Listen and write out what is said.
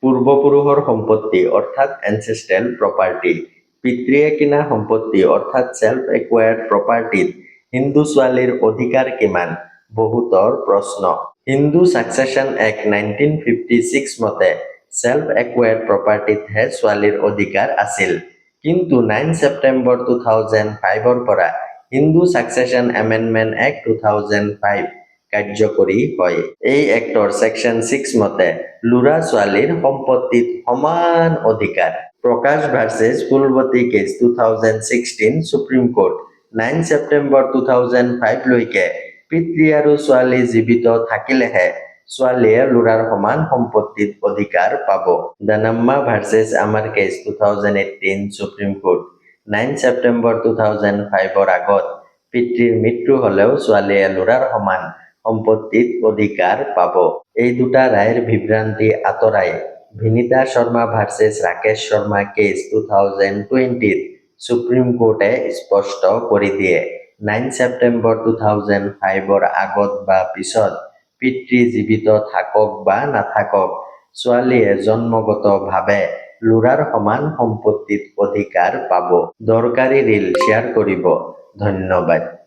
পূৰ্বপুৰুষৰ সম্পত্তি অৰ্থাৎ এনচেষ্ট্ৰেল প্ৰপাৰ্টি, পিতৃয়ে কিনা সম্পত্তি অৰ্থাৎ চেল্ফ একুৱায়াৰ্ড প্ৰপাৰ্টিত হিন্দু ছোৱালীৰ অধিকাৰ কিমান? বহুতৰ প্ৰশ্ন। হিন্দু ছাকচেছন এক্ট 1956 মতে চেল্ফ একুৱায়াৰ্ড প্ৰপাৰ্টিতহে ছোৱালীৰ অধিকাৰ আছিল। কিন্তু 9 ছেপ্টেম্বৰ 2005ৰ পৰা হিন্দু ছাকচেছন এমেণ্ডমেণ্ট এক্ট 2005 কাৰ্যকৰী হয়। এই এক্টৰ ছেকশ্যন 6 মতে ল'ৰা-ছোৱালীৰ সম্পত্তিত সমান অধিকাৰ। Prakash versus Phulavati case 2016 Supreme Court 9 September 2005 লৈকে পিতৃ আৰু ছোৱালী জীৱিত থাকিলেহে ছোৱালীয়ে ল'ৰাৰ সমান সম্পত্তিত অধিকাৰ পাব। দানাম্মা ভাৰ্চেছ আমাৰ কেছ 2018 সুপ্ৰিম কোৰ্ট 9 ছেপ্টেম্বৰ 2005ৰ আগত পিতৃৰ মৃত্যু হ'লেও ছোৱালীয়ে ল'ৰাৰ সমান সম্পত্তিত অধিকাৰ পাব। এই দুটা ৰায়ৰ বিভ্ৰান্তি আঁতৰাই ভিনিতা শৰ্মা ভাৰ্চেছ ৰাকেশ শৰ্মা কেছ 2020ত সুপ্ৰিম কোৰ্টে স্পষ্ট কৰি দিয়ে 9 ছেপ্টেম্বৰ 2005ৰ আগত বা পিছত পিতৃ জীৱিত থাকক বা নাথাকক ছোৱালীয়ে জন্মগতভাৱে ল'ৰাৰ সমান সম্পত্তিত অধিকাৰ পাব। দৰকাৰী ৰীল শ্বেয়াৰ কৰিব। ধন্যবাদ।